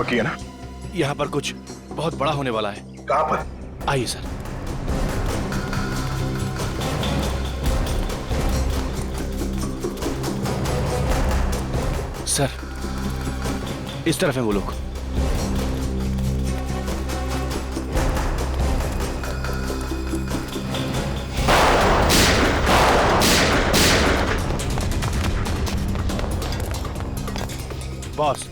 पक्की है ना? यहाँ पर कुछ बहुत बड़ा होने वाला है। कहाँ पर? आइए सर। सर, इस तरफ है वो लोग। बॉस,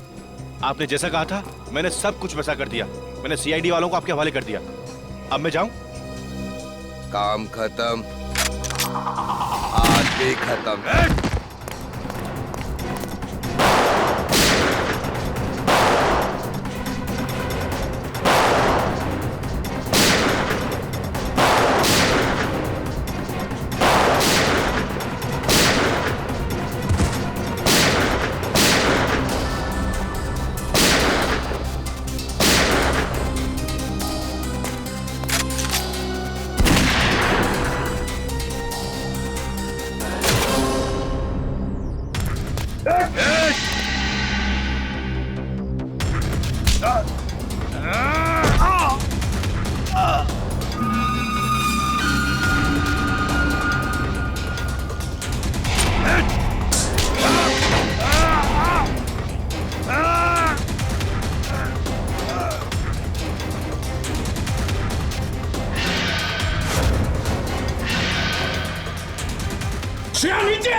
आपने जैसा कहा था मैंने सब कुछ वैसा कर दिया। मैंने सीआईडी वालों को आपके हवाले कर दिया। अब मैं जाऊं? काम खत्म, आज भी खत्म। श्रेया नीचे!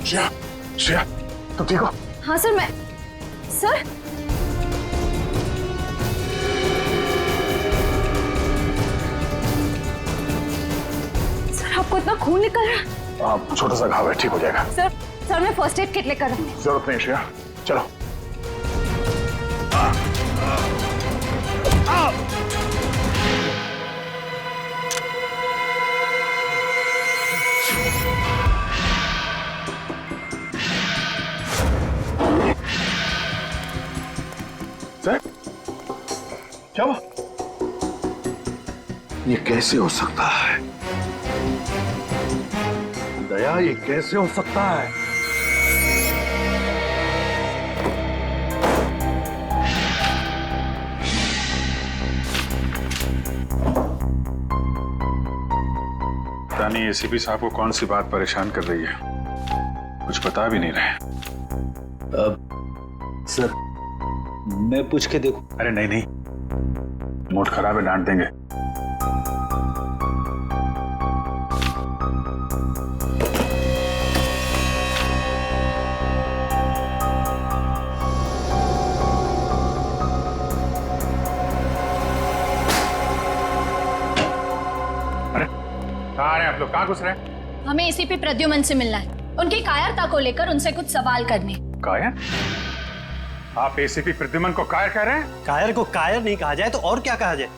श्रेया, श्रेया, तुम ठीक हो? हाँ सर, मैं सर आपको इतना खून निकल रहा है? छोटा सा घाव है, ठीक हो जाएगा। सर मैं फर्स्ट एड किट लेकर आऊंगी। जरूरत नहीं श्रेया, चलो। सर, क्या हुआ? ये कैसे हो सकता है? दया, ये कैसे हो सकता है? रानी, एसीपी साहब को कौन सी बात परेशान कर रही है? कुछ बता भी नहीं रहे। सर, मैं पूछ के देखूं? अरे नहीं नहीं, मूड खराब है, डांट देंगे। अरे कहाँ आ रहे हैं आप लोग? कहाँ घुस रहे हैं? हमें एसीपी प्रद्युमन से मिलना है। उनकी कायरता को लेकर उनसे कुछ सवाल करने। कायर? आप एसीपी प्रद्युमन को कायर कह रहे हैं? कायर को कायर नहीं कहा जाए तो और क्या कहा जाए?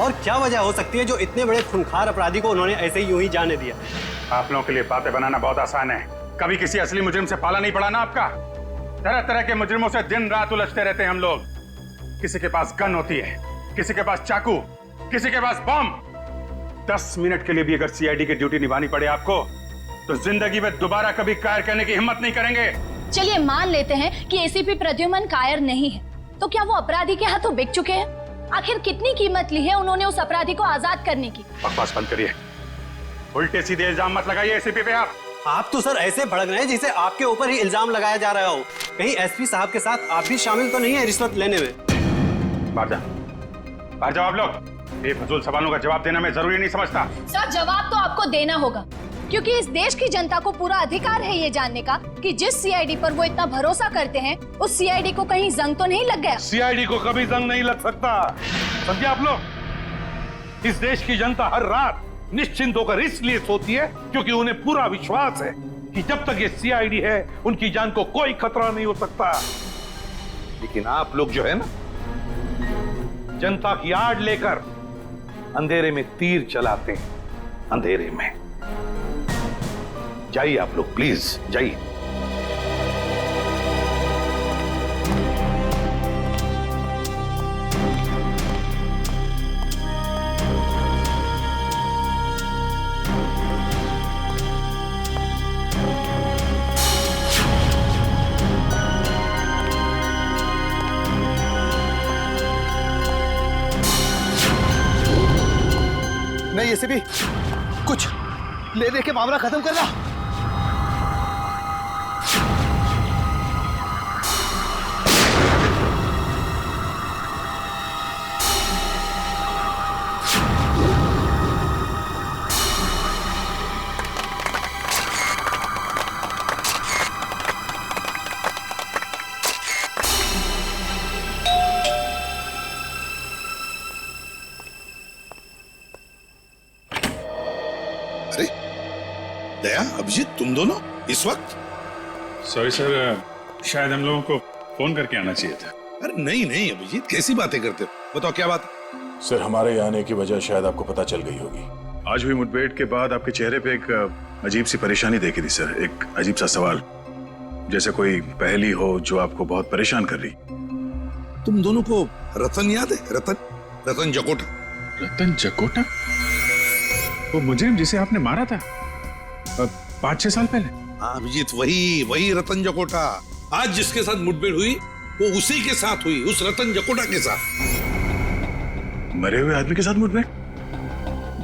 और क्या वजह हो सकती है जो इतने बड़े खूंखार अपराधी को उन्होंने ऐसे ही यूं ही जाने दिया? आप लोगों के लिए बातें बनाना बहुत आसान है। कभी किसी असली मुजरिम से पाला नहीं पड़ा ना आपका। तरह तरह के मुजरिमों से दिन रात उलझते रहते हैं हम लोग। किसी के पास गन होती है, किसी के पास चाकू, किसी के पास बम। 10 मिनट के लिए भी अगर सीआईडी की ड्यूटी निभानी पड़े आपको, तो जिंदगी में दोबारा कभी कायर करने की हिम्मत नहीं करेंगे। चलिए मान लेते हैं कि एसीपी प्रद्युमन कायर नहीं है, तो क्या वो अपराधी के हाथों बिक चुके हैं? आखिर कितनी कीमत ली है उन्होंने उस अपराधी को आजाद करने की? बकवास बंद करिए, उल्टे सीधे इल्जाम मत लगाइए एसीपी पे। आप तो सर ऐसे भड़क रहे हैं जैसे आपके ऊपर ही इल्जाम लगाया जा रहा हो। कहीं एसपी साहब के साथ आप भी शामिल तो नहीं है रिश्वत लेने में? बाहर जाओ आप लोग। बेफजूल सवालों का जवाब देना मैं जरूरी नहीं समझता। सर, जवाब तो आपको देना होगा, क्योंकि इस देश की जनता को पूरा अधिकार है ये जानने का कि जिस सीआईडी पर वो इतना भरोसा करते हैं, उस सीआईडी को कहीं जंग तो नहीं लग गया। सीआईडी को कभी जंग नहीं लग सकता, समझे आप लोग? इस देश की जनता हर रात निश्चिंत होकर इसलिए सोती है क्योंकि उन्हें पूरा विश्वास है कि जब तक ये सीआईडी है उनकी जान को कोई खतरा नहीं हो सकता। लेकिन आप लोग जो है ना, जनता की आड़ लेकर अंधेरे में तीर चलाते हैं। अंधेरे में जाइए आप लोग, प्लीज जाइए। ये से भी कुछ ले दे के मामला खत्म करना। अरे दया, अभिजीत, तुम दोनों इस वक्त? सॉरी सर, शायद हम लोगों को फोन करके आना चाहिए था। अरे नहीं नहीं अभिजीत, कैसी बातें करते हो? बताओ क्या बात है? सर, हमारे आने की वजह शायद आपको पता चल गई होगी। आज हुई मुठभेड़ के बाद आपके चेहरे पे एक अजीब सी परेशानी देखी थी सर, एक अजीब सा सवाल, जैसे कोई पहेली हो जो आपको बहुत परेशान कर रही। तुम दोनों को रतन याद है? रतन जकोटा। रतन जकोटा? वो मुजरिम जिसे आपने मारा था 5-6 साल पहले? हाँ अभिजीत, वही रतन जकोटा। आज जिसके साथ मुठभेड़ हुई वो उसी के साथ हुई, उस रतन जकोटा के साथ। मरे हुए आदमी के साथ मुठभेड़?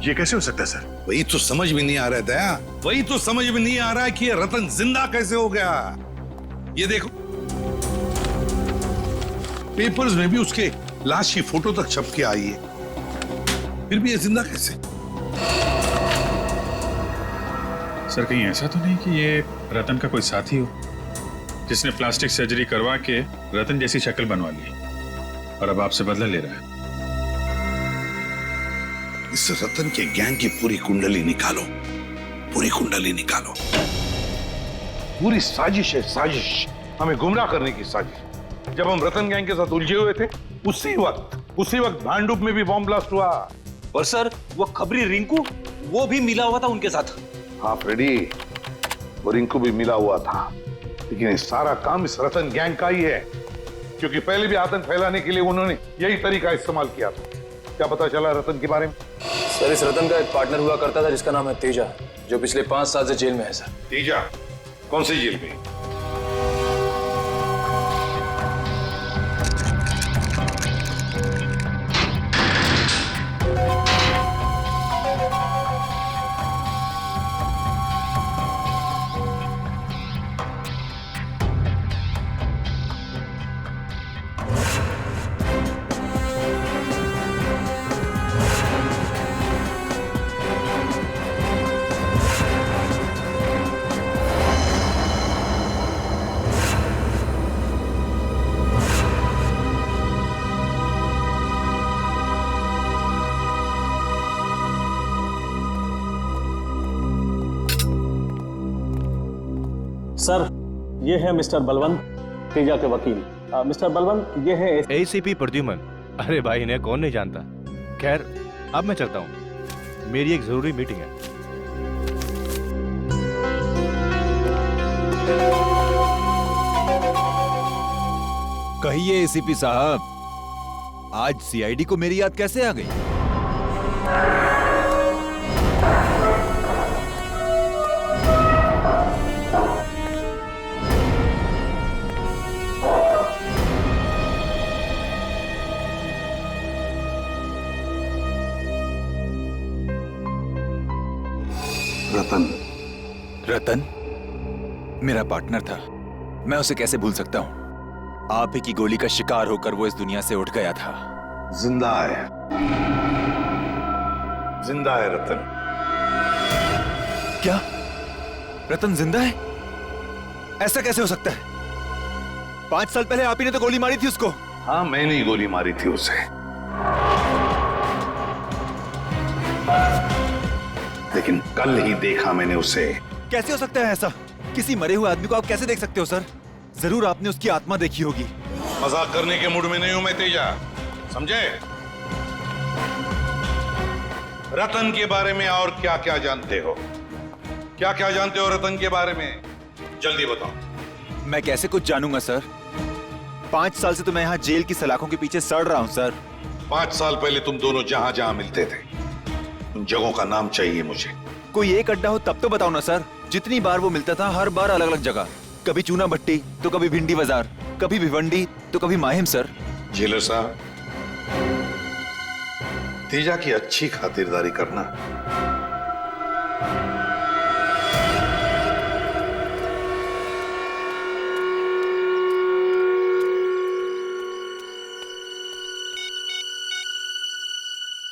ये कैसे हो सकता है सर? वही तो समझ में नहीं आ रहा है दया, वही तो समझ में नहीं आ रहा है कि ये रतन जिंदा कैसे हो गया। ये देखो, पेपर्स में भी उसके लाश की फोटो तक छप के आई है, फिर भी ये जिंदा कैसे? सर, कहीं ऐसा तो नहीं कि ये रतन का कोई साथी हो जिसने प्लास्टिक सर्जरी करवा के रतन जैसी शक्ल बनवा ली और अब आपसे बदला ले रहा है? इस रतन के गैंग की पूरी कुंडली निकालो, पूरी कुंडली निकालो। पूरी साजिश है, साजिश, हमें गुमराह करने की साजिश। जब हम रतन गैंग के साथ उलझे हुए थे उसी वक्त भांडुप में भी बॉम्ब ब्लास्ट हुआ। और सर, वो खबरी रिंकू, वो भी मिला हुआ था उनके साथ। हाँ फ्रेडी, वो रिंकू भी मिला हुआ था, लेकिन ये सारा काम इस रतन गैंग का ही है, क्योंकि पहले भी आतंक फैलाने के लिए उन्होंने यही तरीका इस्तेमाल किया था। क्या पता चला रतन के बारे में? सर, इस रतन का एक पार्टनर हुआ करता था जिसका नाम है तेजा, जो पिछले 5 साल से जेल में है सर। तेजा? कौन सी जेल में? सर, ये है मिस्टर बलवंत, तेजा के वकील। मिस्टर बलवंत, ये है एसीपी प्रद्युमन। अरे भाई, इन्हें कौन नहीं जानता। खैर, अब मैं चलता हूँ, मेरी एक जरूरी मीटिंग है। कहिए एसीपी साहब, आज सीआईडी को मेरी याद कैसे आ गई? रतन मेरा पार्टनर था, मैं उसे कैसे भूल सकता हूं? आप ही की गोली का शिकार होकर वो इस दुनिया से उठ गया था। जिंदा है, जिंदा है रतन। क्या रतन जिंदा है? ऐसा कैसे हो सकता है? 5 साल पहले आप ही ने तो गोली मारी थी उसको। हाँ, मैंने ही गोली मारी थी उसे, लेकिन कल ही देखा मैंने उसे। कैसे हो सकता है ऐसा? किसी मरे हुए आदमी को आप कैसे देख सकते हो सर? जरूर आपने उसकी आत्मा देखी होगी। मजाक करने के मूड में नहीं हूं मैं तेजा, समझे? रतन के बारे में और क्या क्या जानते हो? क्या क्या जानते हो रतन के बारे में? जल्दी बताओ। मैं कैसे कुछ जानूंगा सर? 5 साल से तो मैं यहाँ जेल की सलाखों के पीछे सड़ रहा हूँ सर। 5 साल पहले तुम दोनों जहां जहां मिलते थे, उन जगहों का नाम चाहिए मुझे। कोई एक अड्डा हो तब तो बताओ ना सर। जितनी बार वो मिलता था, हर बार अलग अलग जगह। कभी चूना भट्टी तो कभी भिंडी बाजार, कभी भिवंडी तो कभी माहिम सर। जेलर साहब, तेजा की अच्छी खातिरदारी करना।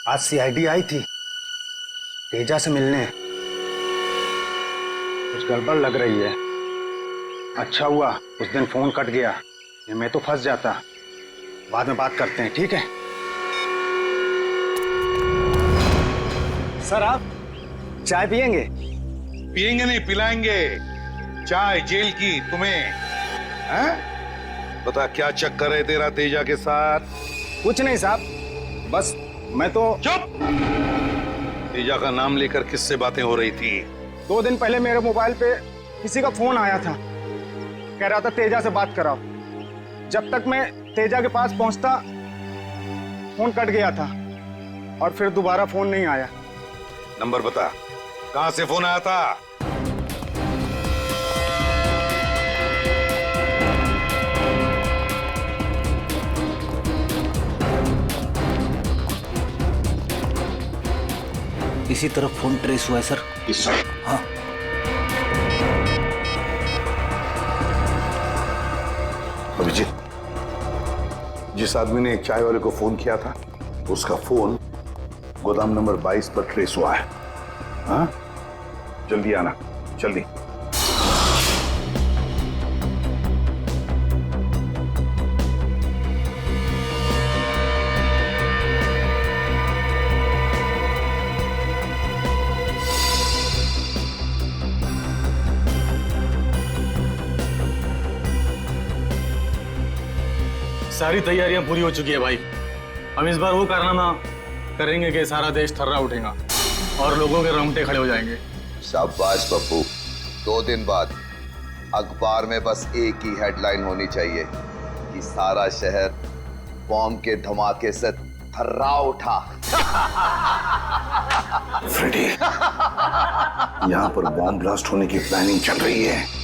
आज सीआईडी आई थी तेजा से मिलने। कुछ गड़बड़ लग रही है। अच्छा हुआ उस दिन फोन कट गया, ये मैं तो फंस जाता। बाद में बात करते हैं, ठीक है? सर आप चाय पियेंगे? पियेंगे नहीं, पिलाएंगे। चाय जेल की तुम्हें। हैं? बता क्या चक्कर है तेरा तेजा के साथ? कुछ नहीं साहब, बस मैं तो। चुप! तेजा का नाम लेकर किससे बातें हो रही थी? 2 दिन पहले मेरे मोबाइल पे किसी का फोन आया था, कह रहा था तेजा से बात कराओ। जब तक मैं तेजा के पास पहुंचता फोन कट गया था और फिर दोबारा फोन नहीं आया। नंबर बता, कहां से फोन आया था? इसी तरफ फोन ट्रेस हुआ है सर। हाँ। अभिजीत, जिस आदमी ने चाय वाले को फोन किया था उसका फोन गोदाम नंबर 22 पर ट्रेस हुआ है। हाँ, जल्दी आना, जल्दी। सारी तैयारियां पूरी हो चुकी है भाई। हम इस बार वो कारनामा करेंगे कि सारा देश थर्रा उठेगा और लोगों के रोंगटे खड़े हो जाएंगे। शाबाश पप्पू। 2 दिन बाद अखबार में बस एक ही हेडलाइन होनी चाहिए कि सारा शहर बॉम्ब के धमाके से थर्रा उठा। फ्रेडी, यहाँ पर बॉम्ब ब्लास्ट होने की प्लानिंग चल रही है।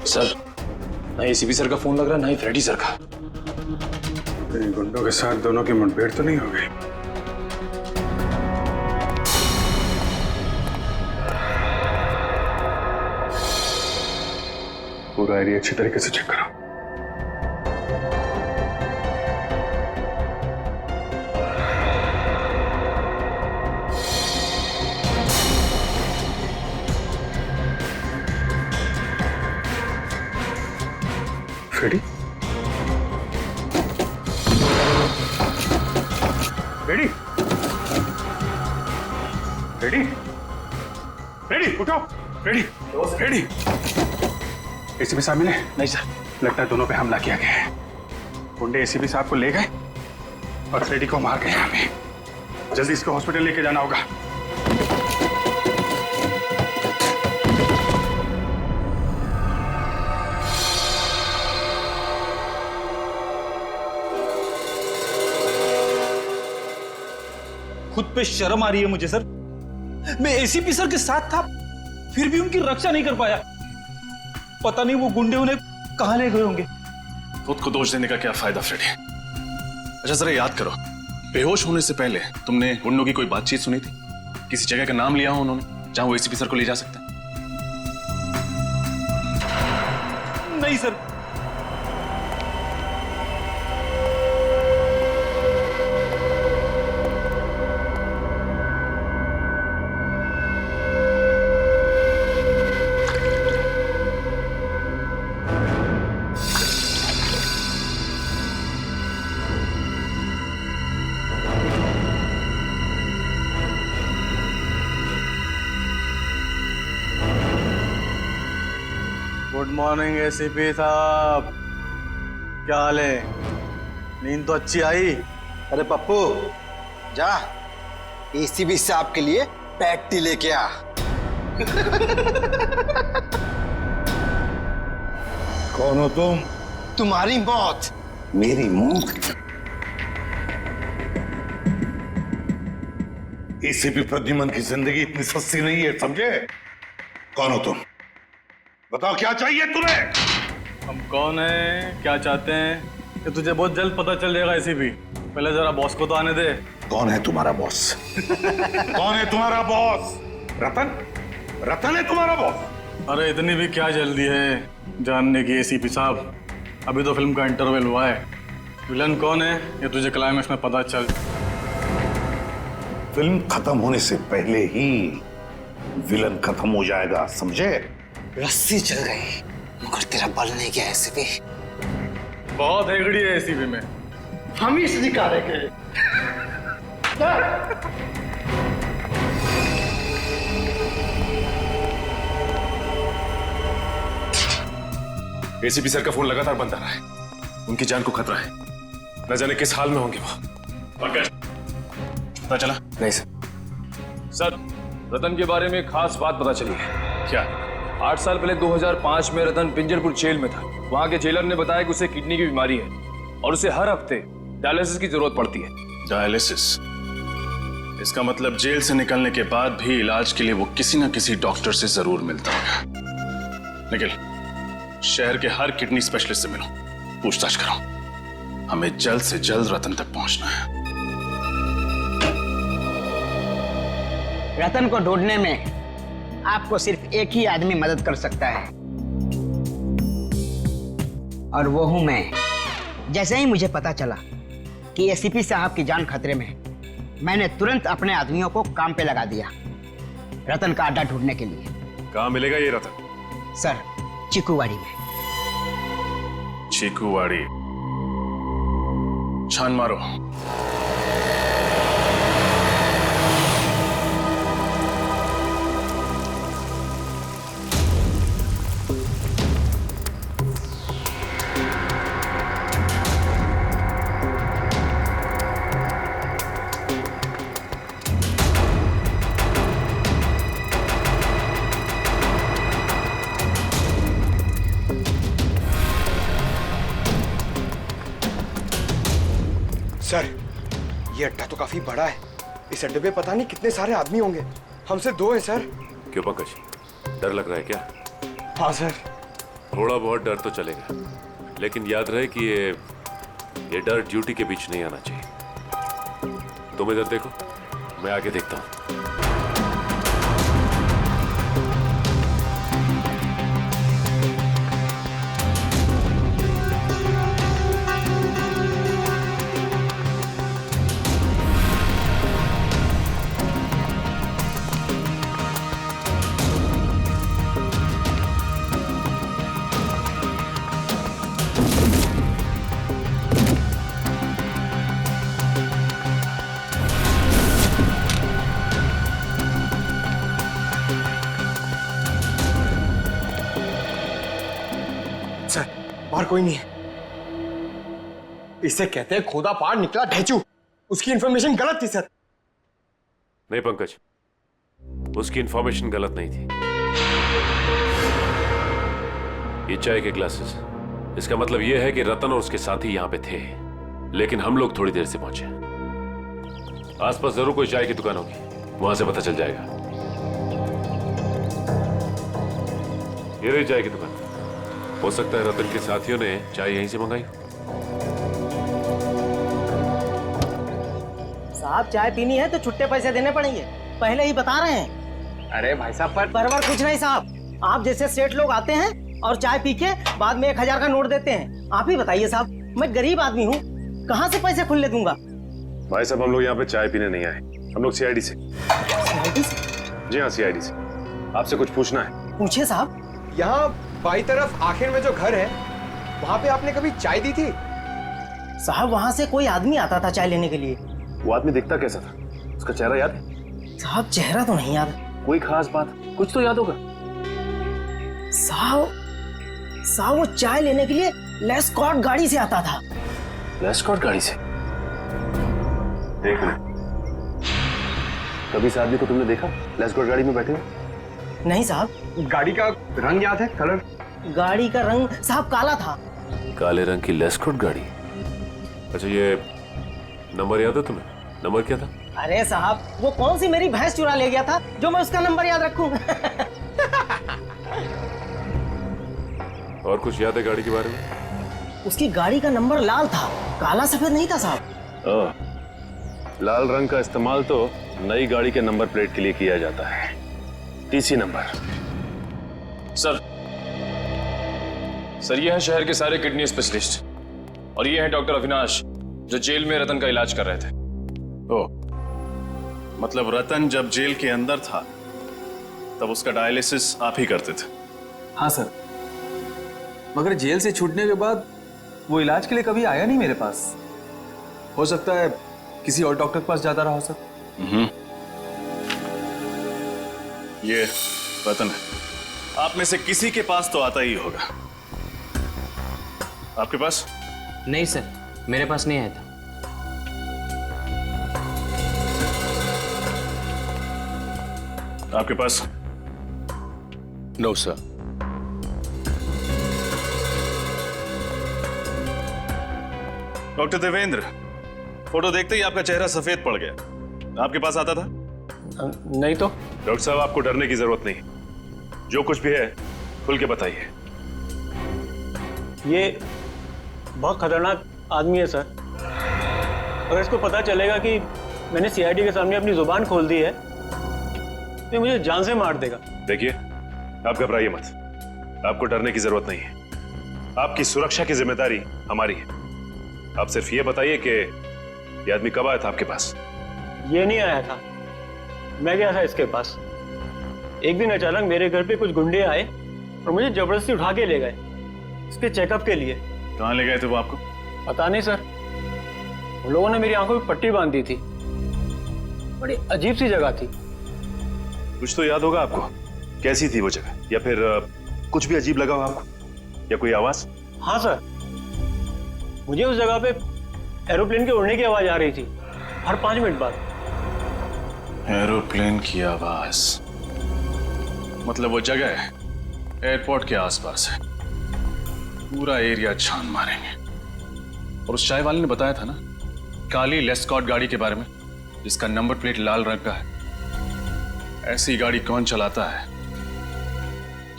सर, ना एसीपी सर का फोन लग रहा है, ना ही फ्रेडी सर का। इन गुंडों के साथ दोनों की मुठभेड़ तो नहीं हो गई? पूरा एरिया अच्छी तरीके से चेक करो। फ्रेडी? फ्रेडी? फ्रेडी? फ्रेडी उठो! फ्रेडी! फ्रेडी! एसीपी साहब मिले? नहीं सर। लगता है दोनों पे हमला किया गया है। गुंडे एसीपी साहब को ले गए और फ्रेडी को मार गए। हमें जल्दी इसको हॉस्पिटल लेके जाना होगा। खुद पे शर्म आ रही है मुझे सर। मैं एसीपी सर के साथ था, फिर भी उनकी रक्षा नहीं कर पाया। पता नहीं वो गुंडे उन्हें कहां ले गए होंगे। खुद को दोष देने का क्या फायदा फ्रेडी? अच्छा जरा याद करो, बेहोश होने से पहले तुमने गुंडों की कोई बातचीत सुनी थी? किसी जगह का नाम लिया हो उन्होंने जहां वो एसीपी सर को ले जा सकते हैं? नहीं सर। गुड मॉर्निंग एसीपी साहब, क्या हाल है? नींद तो अच्छी आई? अरे पप्पू जा एसीपी साहब के लिए पैटी लेके आ। कौन हो तुम? तुम्हारी मौत। मेरी मौत? एसीपी प्रद्युमन की जिंदगी इतनी सस्ती नहीं है, समझे? कौन हो तुम? बताओ क्या चाहिए तुम्हें? हम कौन है, क्या चाहते हैं, कि तुझे बहुत जल्द पता चल जाएगा एसीपी। पहले जरा बॉस को तो आने दे। कौन है तुम्हारा बॉस? कौन है तुम्हारा बॉस? रतन? रतन है तुम्हारा बॉस? अरे इतनी भी क्या जल्दी है जानने की एसीपी साहब, अभी तो फिल्म का इंटरवल हुआ है। विलन कौन है ये तुझे क्लाइमैक्स में पता चल। फिल्म खत्म होने से पहले ही विलन खत्म हो जाएगा, समझे? रस्सी चल गई मगर तेरा बल नहीं गया एसीपी। बहुत हेगड़ी है एसीपी में। हम ही निकालेंगे। एसीपी सर का फोन लगातार बंद आ रहा है। उनकी जान को खतरा है, न जाने किस हाल में होंगे वो। पता चला? नहीं सर, रतन के बारे में खास बात पता चली है। क्या? 8 साल पहले 2005 में रतन पिंजरपुर जेल में था। वहां के जेलर ने बताया कि उसे किडनी की बीमारी है और उसे हर हफ्ते डायलिसिस की जरूरत पड़ती है। डायलिसिस? इसका मतलब जेल से निकलने के बाद भी इलाज के लिए वो किसी न किसी डॉक्टर से जरूर मिलता होगा। निखिल, शहर के हर किडनी स्पेशलिस्ट से मिलो, पूछताछ करो। हमें जल्द से जल्द रतन तक पहुंचना है। रतन को ढूंढने में आपको सिर्फ एक ही आदमी मदद कर सकता है और वो हूं मैं। जैसे ही मुझे पता चला कि एसीपी साहब की जान खतरे में है, मैंने तुरंत अपने आदमियों को काम पे लगा दिया रतन का अड्डा ढूंढने के लिए। कहां मिलेगा ये रतन? सर, चिकूवाड़ी में। चिकूवाड़ी? छान मारो। सर, ये अड्डा तो काफी बड़ा है। इस अड्डे पे पता नहीं कितने सारे आदमी होंगे। हमसे 2 हैं सर। क्यों पंकज, डर लग रहा है क्या? हाँ सर। थोड़ा बहुत डर तो चलेगा, लेकिन याद रहे कि ये डर ड्यूटी के बीच नहीं आना चाहिए। तुम इधर देखो, मैं आगे देखता हूँ। और कोई नहीं है। इसे कहते हैं खोदा पार निकला ढेचू। उसकी इंफॉर्मेशन गलत थी सर। नहीं पंकज, उसकी इंफॉर्मेशन गलत नहीं थी। ये चाय के ग्लासेस, इसका मतलब यह है कि रतन और उसके साथी यहां पे थे, लेकिन हम लोग थोड़ी देर से पहुंचे। आसपास जरूर कोई चाय की दुकान होगी, वहां से पता चल जाएगा। ये रही चाय की दुकान। हो सकता है रतन के साथियों ने चाय यहीं से मंगाई। साहब, चाय पीनी है तो छुट्टे पैसे देने पड़ेंगे, पहले ही बता रहे हैं। अरे भाई साहब, पर कुछ नहीं साहब। आप जैसे सेठ लोग आते हैं और चाय पी के बाद में 1000 का नोट देते हैं। आप ही बताइए साहब, मैं गरीब आदमी हूँ, कहाँ से पैसे खुले दूंगा? भाई साहब, हम लोग यहाँ पे चाय पीने नहीं आए, हम लोग सीआईडी से। सीआईडी से? जी हाँ, सीआईडी से। आपसे कुछ पूछना है। पूछिए साहब। यहाँ बाई तरफ आखिर में जो घर है, वहाँ पे आपने कभी चाय दी थी? साहब, वहाँ से कोई आदमी आता था चाय लेने के लिए। वो आदमी दिखता कैसा था? उसका चेहरा याद है? साहब, चेहरा तो नहीं याद। कोई खास बात? कुछ तो याद होगा। साहब, साहब वो चाय लेने के लिए लेस्कॉट गाड़ी से आता था। लेस्कॉट गाड़ी से? देखो, कभी इस आदमी को तुमने देखा लेस्कॉट गाड़ी में बैठे हुए? नहीं साहब। गाड़ी का रंग याद है? कलर? गाड़ी का रंग साहब काला था। काले रंग की लेस्कॉट गाड़ी? अच्छा, ये नंबर याद है तुम्हें? नंबर क्या था? अरे साहब, वो कौन सी मेरी भैंस चुरा ले गया था जो मैं उसका नंबर याद रखूं? और कुछ याद है गाड़ी के बारे में? उसकी गाड़ी का नंबर लाल था, काला सफेद नहीं था साहब। लाल रंग का इस्तेमाल तो नई गाड़ी के नंबर प्लेट के लिए किया जाता है, टीसी नंबर। सर ये है शहर के सारे किडनी स्पेशलिस्ट, और ये है डॉक्टर अविनाश जो जेल में रतन का इलाज कर रहे थे। ओ, मतलब रतन जब जेल के अंदर था तब उसका डायलिसिस आप ही करते थे? हाँ सर, मगर जेल से छूटने के बाद वो इलाज के लिए कभी आया नहीं मेरे पास। हो सकता है किसी और डॉक्टर के पास जाता रहा हो सर। ये रतन है, आप में से किसी के पास तो आता ही होगा। आपके पास? नहीं सर, मेरे पास नहीं आया था। आपके पास? No sir. Doctor Devendra, photo देखते ही आपका चेहरा सफेद पड़ गया। आपके पास आता था? नहीं तो। डॉक्टर साहब, आपको डरने की जरूरत नहीं, जो कुछ भी है खुल के बताइए। ये बहुत खतरनाक आदमी है सर। अगर इसको पता चलेगा कि मैंने सीआईडी के सामने अपनी जुबान खोल दी है तो मुझे जान से मार देगा। देखिए, आप घबराइए मत, आपको डरने की जरूरत नहीं है। आपकी सुरक्षा की जिम्मेदारी हमारी है। आप सिर्फ ये बताइए कि ये आदमी कब आया था आपके पास? ये नहीं आया था, मैं गया था इसके पास। एक दिन अचानक मेरे घर पे कुछ गुंडे आए और मुझे जबरदस्ती उठा के ले गए इसके चेकअप के लिए। कहाँ ले गए थे वो आपको? पता नहीं सर, उन लोगों ने मेरी आंखों में पट्टी बांध दी थी। बड़ी अजीब सी जगह थी। कुछ तो याद होगा आपको, कैसी थी वो जगह? या फिर कुछ भी अजीब लगा हो आपको, या कोई आवाज? हाँ सर, मुझे उस जगह पे एरोप्लेन के उड़ने की आवाज आ रही थी हर 5 मिनट बाद। एरोप्लेन की आवाज? मतलब वो जगह है एयरपोर्ट के आसपास है, पूरा एरिया छान मारेंगे। और उस चाय वाले ने बताया था ना काली लेस्कॉट गाड़ी के बारे में, जिसका नंबर प्लेट लाल रंग का है। ऐसी गाड़ी कौन चलाता है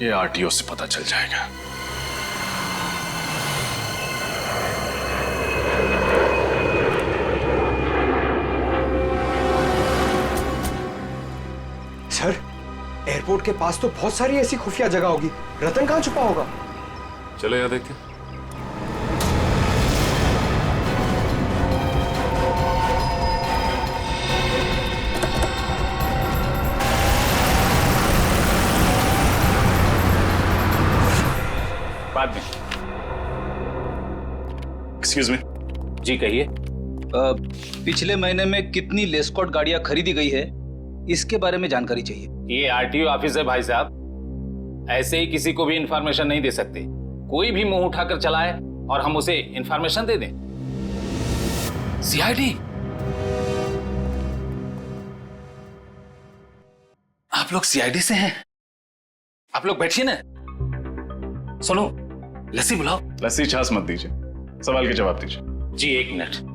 ये आरटीओ से पता चल जाएगा। सर, एयरपोर्ट के पास तो बहुत सारी ऐसी खुफिया जगह होगी, रतन कहाँ छुपा होगा? चलो यहाँ देखते हैं। बाद में। Excuse me. जी कहिए। पिछले महीने में कितनी लेस्कॉट गाड़ियां खरीदी गई है, इसके बारे में जानकारी चाहिए। ये आरटीओ ऑफिस है भाई साहब, ऐसे ही किसी को भी इंफॉर्मेशन नहीं दे सकते। कोई भी मुंह उठाकर चलाए और हम उसे इंफॉर्मेशन दे दें। सीआईडी? आप लोग सीआईडी से हैं? आप लोग बैठिए ना। सुनो, लस्सी बुलाओ। लस्सी छाछ मत दीजिए, सवाल के जवाब दीजिए। जी 1 मिनट।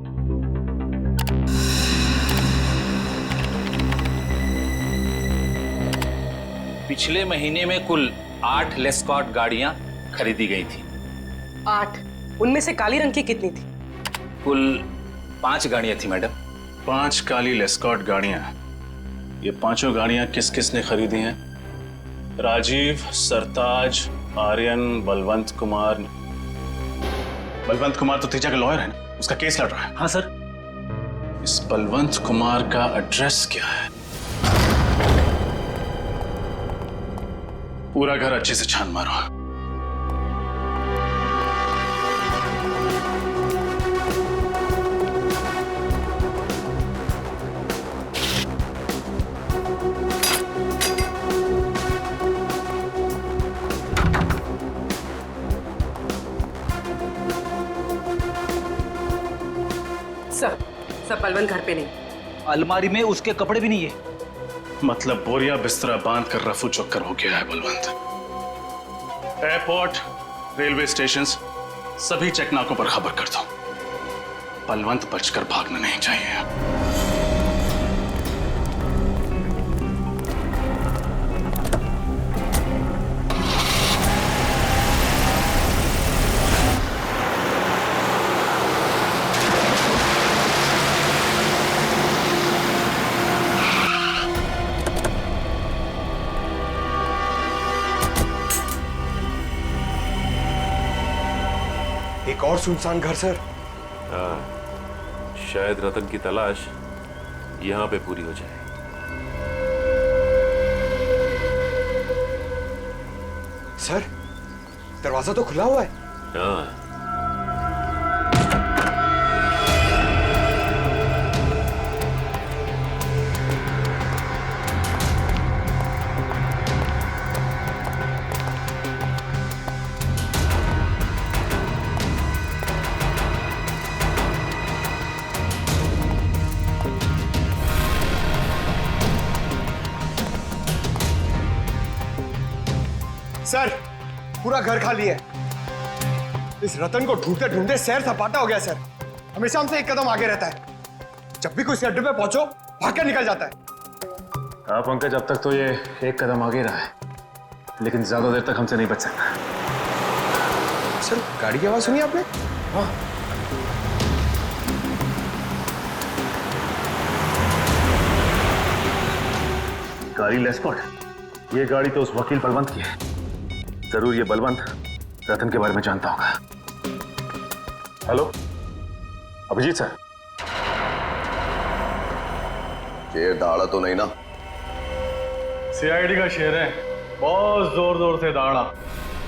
पिछले महीने में कुल 8 लेस्कॉट गाड़ियां खरीदी गई थी। 8? उनमें से काली रंग की कितनी थी? कुल 5 गाड़ियां थी मैडम। 5 काली लेस्कॉट गाड़ियां। ये पांचों गाड़ियां किस किस ने खरीदी हैं? राजीव, सरताज, आर्यन, बलवंत कुमार। बलवंत कुमार तो तेजा का लॉयर है ना, उसका केस लड़ रहा है। हाँ सर। इस बलवंत कुमार का एड्रेस क्या है? पूरा घर अच्छे से छान मारो। सर बलवंत घर पे नहीं। अलमारी में उसके कपड़े भी नहीं है। मतलब बोरिया बिस्तरा बांध कर रफू चक्कर हो गया है बलवंत। एयरपोर्ट, रेलवे स्टेशन, सभी चेकनाकों पर खबर कर दो। बलवंत बचकर भागना नहीं चाहिए। एक और सुनसान घर सर। हाँ, शायद रतन की तलाश यहां पे पूरी हो जाए। सर दरवाजा तो खुला हुआ है। हाँ, सर पूरा घर खाली है। इस रतन को ढूंढते ढूंढते सैर सपाटा हो गया सर। हमेशा हमसे एक कदम आगे रहता है। जब भी कोई अड्डे पे पहुंचो भाग कर निकल जाता है। हाँ पंकज, अब तक तो ये एक कदम आगे रहा है, लेकिन ज्यादा देर तक हमसे नहीं बच सकता। सर गाड़ी की आवाज सुनी आपने? हाँ। गाड़ी लेस्कॉट, ये गाड़ी तो उस वकील बलवंत की है। जरूर ये बलवंत रतन के बारे में जानता होगा। Hello Abhijeet sir. शेर दहाड़ा तो नहीं ना? सीआईडी का शेर है, बहुत जोर जोर से दहाड़ा,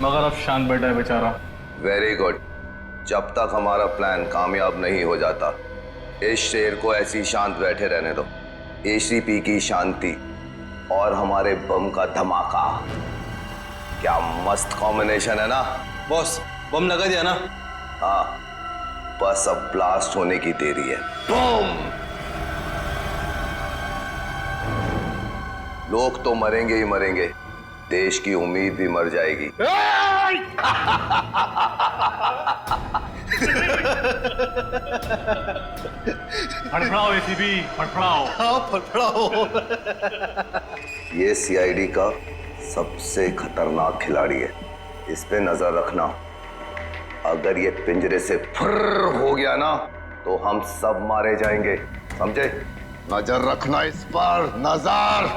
मगर अब शांत बैठा है बेचारा। Very good. जब तक हमारा प्लान कामयाब नहीं हो जाता, इस शेर को ऐसी शांत बैठे रहने दो। एसीपी की शांति और हमारे बम का धमाका, क्या मस्त कॉम्बिनेशन है ना? बॉस बम लगा दिया ना? हाँ, बस अब ब्लास्ट होने की देरी है। बम! लोग तो मरेंगे ही मरेंगे, देश की उम्मीद भी मर जाएगी। फड़फड़ाओ एसीपी, फड़फड़ाओ। हाँ फड़फड़ाओ। ये सीआईडी का सबसे खतरनाक खिलाड़ी है, इस पे नजर रखना। अगर ये पिंजरे से फुर्र हो गया ना तो हम सब मारे जाएंगे, समझे? नजर रखना इस पर, नजर।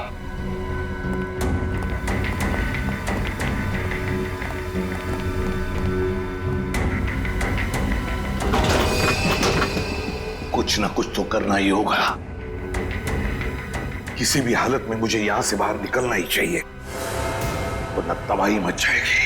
कुछ ना कुछ तो करना ही होगा। किसी भी हालत में मुझे यहां से बाहर निकलना ही चाहिए, वरना तबाही मच जाएगी।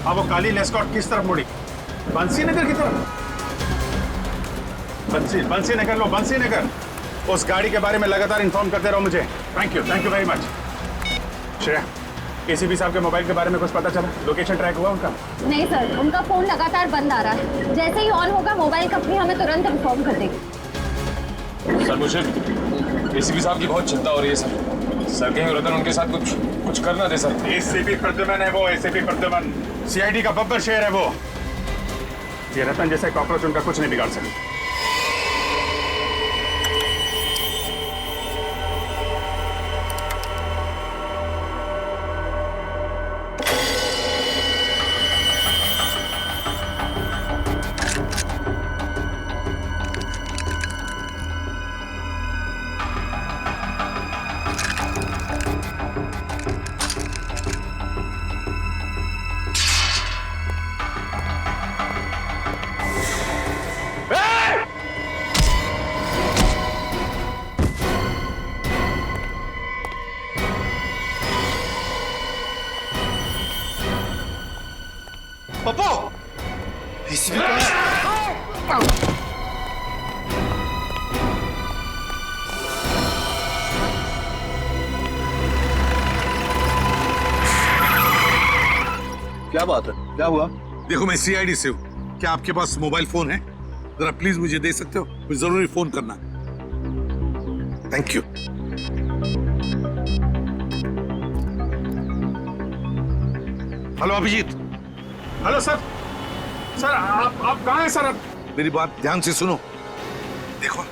अब वो काली लेस्कॉट किस तरफ मुड़ी? बंसी नगर की तरफ। बंसी नगर लो, बंसी नगर। उस गाड़ी के बारे में लगातार इन्फॉर्म करते रहो मुझे। Thank you very much. Shreya ACP साहब के मोबाइल के बारे में कुछ पता चला? लोकेशन ट्रैक हुआ उनका? नहीं सर, उनका फोन लगातार बंद आ रहा है। जैसे ही ऑन होगा मोबाइल कंपनी हमें तुरंत इन्फॉर्म कर देगी। सर मुझे एसीपी साहब की बहुत चिंता हो रही है सर कहीं रतन उनके साथ कुछ कर ना दे सर। एसीपी प्रद्युमन है वो, एसीपी प्रद्युमन सीआईडी का बब्बर शेर है वो। ये रतन जैसे कॉकरोच उनका कुछ नहीं बिगाड़ सकते। पप्पू एसीपी कहाँ है? क्या बात है? क्या हुआ? देखो मैं सीआईडी से हूँ। क्या आपके पास मोबाइल फोन है? जरा प्लीज मुझे दे सकते हो? मुझे जरूरी फोन करना। Thank you. Hello Abhijeet. Hello sir. Sir आप कहाँ हैं सर? मेरी बात ध्यान से सुनो। देखो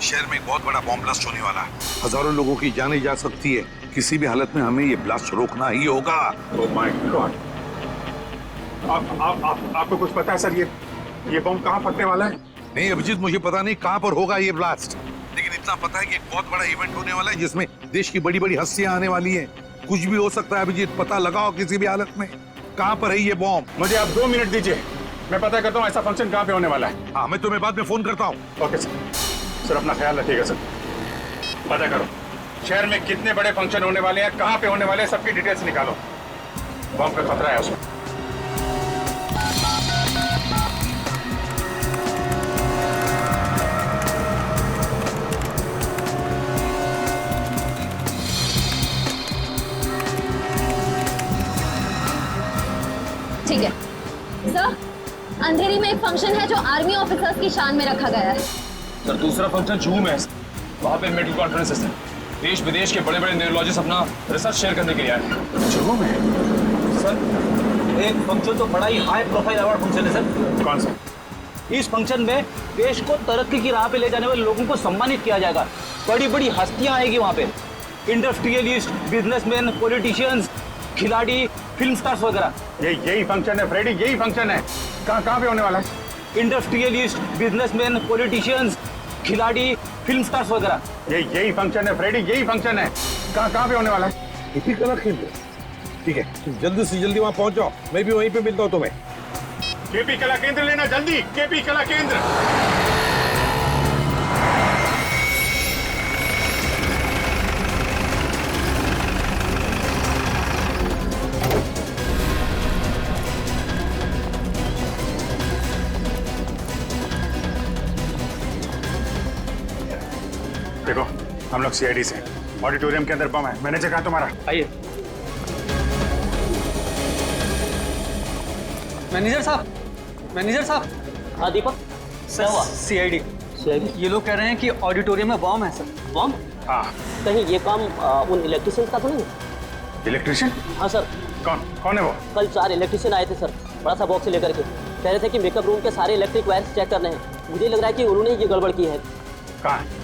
शहर में एक बहुत बड़ा बॉम्ब ब्लास्ट होने वाला है। हजारों लोगों की जाने जा सकती है। किसी भी हालत में हमें ये ब्लास्ट रोकना ही होगा। Oh my God. आपको कुछ पता है सर ये बॉम्ब कहाँ फटने वाला है? नहीं अभिजीत, मुझे पता नहीं कहाँ पर होगा ये ब्लास्ट, लेकिन इतना पता है कि एक बहुत बड़ा इवेंट होने वाला है जिसमें देश की बड़ी बड़ी हस्तियां आने वाली हैं। कुछ भी हो सकता है अभिजीत, पता लगाओ किसी भी हालत में कहाँ पर है ये बॉम्ब। मुझे आप 2 मिनट दीजिए, मैं पता करता हूँ ऐसा फंक्शन कहाँ पे होने वाला है। हाँ मैं तुम्हें बाद में फोन करता हूँ। Okay sir. सर अपना ख्याल रखिएगा सर। पता करो शहर में कितने बड़े फंक्शन होने वाले हैं, कहाँ पे होने वाले हैं, सबकी डिटेल्स निकालो। बॉम्ब का खतरा है उसमें। ठीक है सर, अंधेरी में एक फंक्शन है जो आर्मी ऑफिसर्स की शान में रखा गया है। सर दूसरा फंक्शन जूहू में है। वहाँ पे मेडिकल कॉन्फ्रेंसेस है। देश विदेश के बड़े बड़े न्यूरोलॉजिस्ट अपना रिसर्च शेयर करने के लिए आए। जूहू में? सर एक फंक्शन तो बड़ा ही हाई प्रोफाइल अवार्ड फंक्शन है सर। कौन सा? इस फंक्शन में देश को तरक्की की राह पे ले जाने वाले लोगों को सम्मानित किया जाएगा। बड़ी बड़ी हस्तियां आएगी वहाँ पे, इंडस्ट्रियलिस्ट, बिजनेसमैन, पॉलिटिशियंस, खिलाड़ी, फिल्म स्टार्स वगैरह। यही फंक्शन है फ्रेडी, यही फंक्शन है। कहाँ पे होने वाला है? इंडस्ट्रियलिस्ट, बिजनेसमैन, पॉलिटिशियंस, खिलाड़ी, फिल्म स्टार्स वगैरह। यही फंक्शन है फ्रेडी, यही फंक्शन है। कहाँ पे होने वाला है? इसी कला केंद्र। ठीक है तुम जल्दी से जल्दी वहाँ पहुँच जाओ, मैं भी वहीं पे मिलता हूँ तुम्हें। केपी कला केंद्र लेना जल्दी, केपी कला केंद्र। देखो हम लोग सीआईडी से ऑडिटोरियम के अंदर बम है। मैनेजर कहाँ तुम्हारा? आइए। मैनेजर साहब। हाँ दीपक। सर सीआईडी ये लोग कह रहे हैं कि ऑडिटोरियम में बॉम्ब है सर। बॉम्ब? हाँ। कहीं ये काम उन इलेक्ट्रिशियंस का तो नहीं? इलेक्ट्रिशियन? हाँ सर। कौन है वो? कल 4 इलेक्ट्रिशियन आए थे सर, बड़ा सा बॉक्स लेकर के। कह रहे थे कि मेकअप रूम के सारे इलेक्ट्रिक वायर्स चेक करने हैं। मुझे लग रहा है कि उन्होंने ये गड़बड़ की है। कहाँ है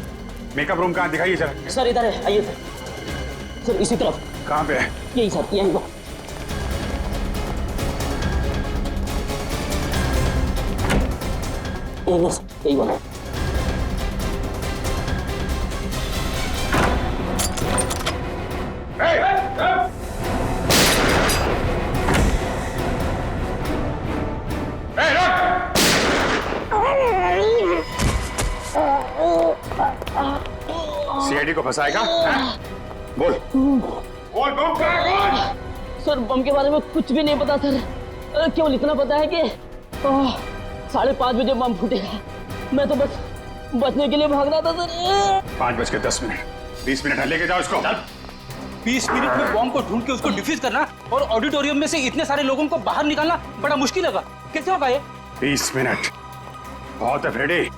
मेकअप रूम? कहाँ दिखाइए जरा। सर इधर है, आइए सर। सर इसी तरफ। कहाँ पे है? यही सर, यही वो। यही वाला। सीआईडी को फंसाएगा? बोल बम कहाँ है? बोल। सर बम के बारे में कुछ भी नहीं पता सर, केवल इतना पता है कि 5:30 बजे बम फूटेगा। मैं तो बस बचने के लिए भाग रहा था सर। 5:10 20 मिनट है, लेके जाओ इसको। 20 मिनट में बॉम्ब को ढूंढ के उसको डिफ्यूज करना और ऑडिटोरियम में से इतने सारे लोगों को बाहर निकालना बड़ा मुश्किल होगा। कैसे होगा ये? 20 मिनट बहुत है फ्रेडी।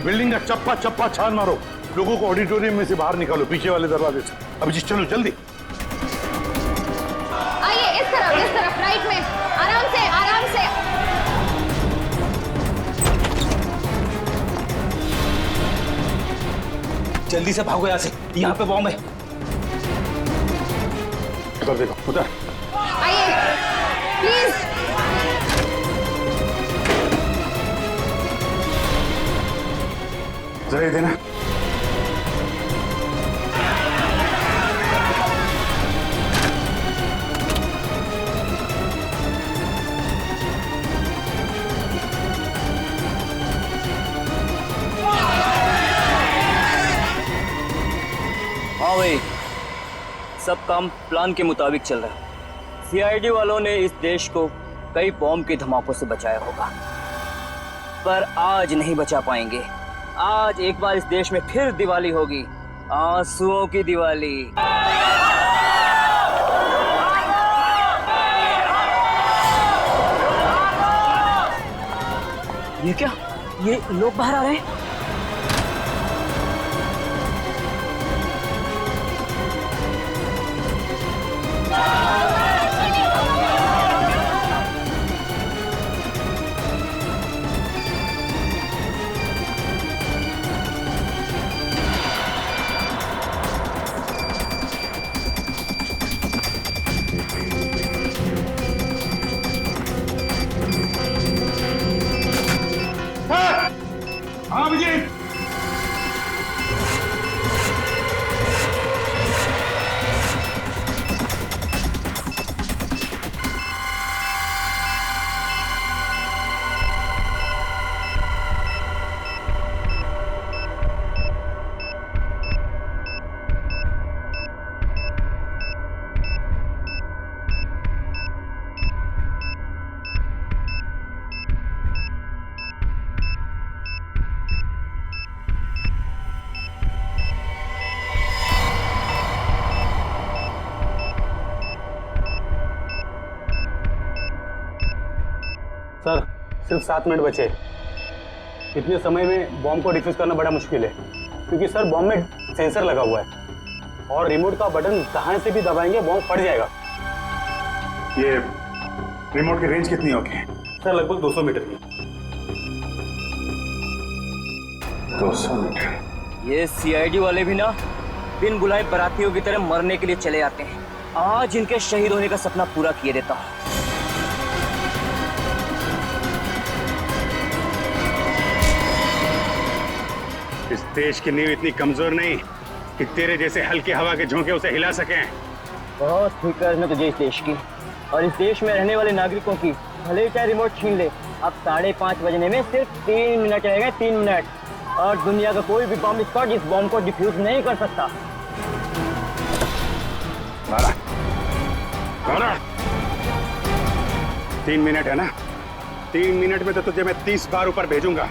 बिल्डिंग का चप्पा चप्पा छान मारो, लोगों को ऑडिटोरियम में से बाहर निकालो, पीछे वाले दरवाजे से। अभिजीत चलो जल्दी। आइए इस तरफ राइट में, आराम से आराम से। जल्दी से भागो यहाँ से, यहाँ पे बॉम्ब है। उधर देखो, उधर। आइए प्लीज। जरा ये देना। हाँ भाई, सब काम प्लान के मुताबिक चल रहा है। सीआईडी वालों ने इस देश को कई बॉम्ब के धमाकों से बचाया होगा, पर आज नहीं बचा पाएंगे। आज एक बार इस देश में फिर दिवाली होगी, आंसुओं की दिवाली। ये क्या? ये लोग बाहर आ रहे हैं। हाँ अभिजीत, सर सिर्फ 7 मिनट बचे। इतने समय में बॉम्ब को डिफ्यूज करना बड़ा मुश्किल है, क्योंकि सर बॉम्ब में सेंसर लगा हुआ है और रिमोट का बटन जहां से भी दबाएंगे बॉम्ब फट जाएगा। ये रिमोट की रेंज कितनी होगी? सर लगभग 200 मीटर की। 200 मीटर। ये सीआईडी वाले भी ना बिन बुलाए बरातियों की तरह मरने के लिए चले आते हैं। आज इनके शहीद होने का सपना पूरा किए देता हूँ। इस देश की नींव इतनी कमजोर नहीं कि तेरे जैसे हल्के हवा के झोंके उसे हिला सकें। बहुत फिक्र है तुझे इस देश की और इस देश में रहने वाले नागरिकों की। भले चाहे रिमोट छीन ले, अब 5:30 बजने में सिर्फ 3 मिनट रहेंगे, 3 मिनट, और दुनिया का कोई भी बॉम्ब स्क्वाड इस बॉम्ब को डिफ्यूज नहीं कर सकता। लारा, लारा, 3 मिनट है ना? 3 मिनट में तो तुझे मैं 30 बार ऊपर भेजूंगा।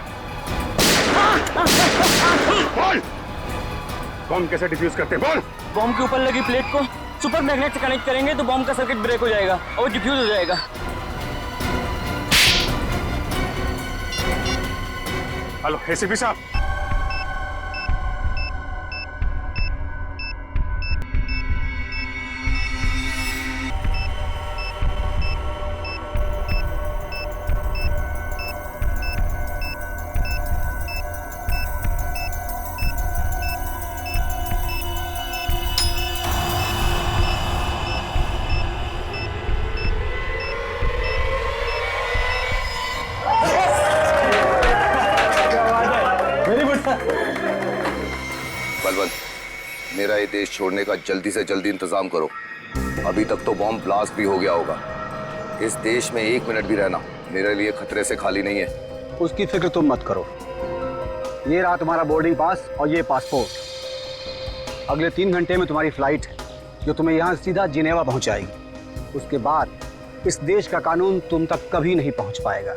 बोल, बॉम्ब कैसे डिफ्यूज करते? बोल। बॉम्ब के ऊपर लगी प्लेट को सुपर मैग्नेट से कनेक्ट करेंगे तो बॉम्ब का सर्किट ब्रेक हो जाएगा और डिफ्यूज हो जाएगा। हेलो एसीपी साहब, बलवंत, मेरा ये देश छोड़ने का जल्दी से जल्दी इंतजाम करो। अभी तक तो बॉम्ब ब्लास्ट भी हो गया होगा। इस देश में 1 मिनट भी रहना मेरे लिए खतरे से खाली नहीं है। उसकी फिक्र तुम मत करो। ये रहा तुम्हारा बोर्डिंग पास और ये पासपोर्ट। अगले 3 घंटे में तुम्हारी फ्लाइट है जो तुम्हें यहाँ सीधा जिनेवा पहुंचाएगी। उसके बाद इस देश का कानून तुम तक कभी नहीं पहुंच पाएगा।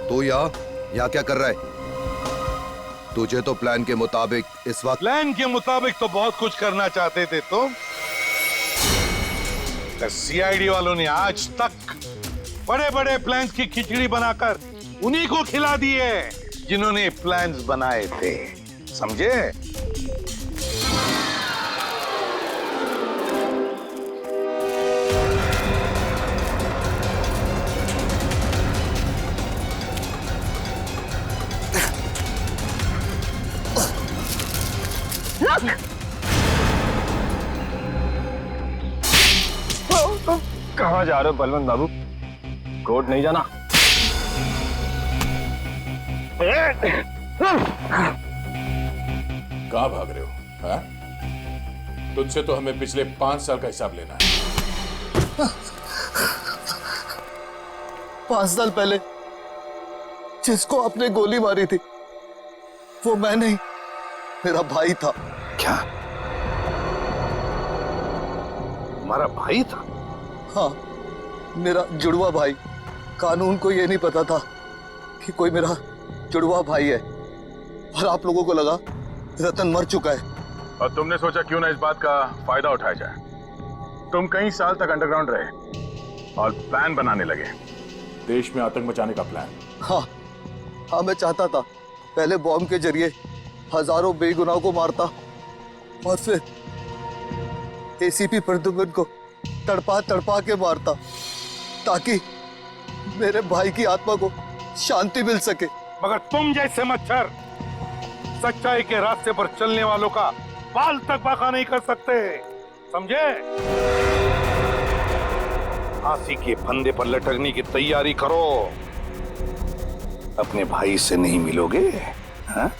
तू यहाँ क्या कर रहा है? तुझे तो प्लान के मुताबिक इस वक्त प्लान के मुताबिक तो बहुत कुछ करना चाहते थे तुम। सीआईडी वालों ने आज तक बड़े बड़े प्लान्स की खिचड़ी बनाकर उन्हीं को खिला दी है जिन्होंने प्लान्स बनाए थे, समझे? कहाँ जा रहे हो बलवंत बाबू? कोर्ट नहीं जाना? कहाँ भाग रहे हो? हाँ? तुझसे तो हमें पिछले 5 साल का हिसाब लेना है। 5 साल पहले जिसको आपने गोली मारी थी वो मैं नहीं, मेरा भाई था। क्या? तुम्हारा भाई था? हाँ, मेरा जुड़वा भाई। कानून को ये नहीं पता था कि कोई मेरा जुड़वा भाई है, और आप लोगों को लगा रतन मर चुका है। और तुमने सोचा क्यों ना इस बात का फायदा उठाया जाए। तुम कई साल तक अंडरग्राउंड रहे और प्लान बनाने लगे। देश में आतंक मचाने का प्लान? हाँ, मैं चाहता था पहले बॉम्ब के जरिए हजारों बेगुनाहों को मारता और फिर एसीपी प्रद्युम्न को तड़पा तड़पा के मारता ताकि मेरे भाई की आत्मा को शांति मिल सके। मगर तुम जैसे मच्छर सच्चाई के रास्ते पर चलने वालों का बाल तक बाका नहीं कर सकते, समझे? फांसी के फंदे पर लटकने की तैयारी करो। अपने भाई से नहीं मिलोगे, हाँ?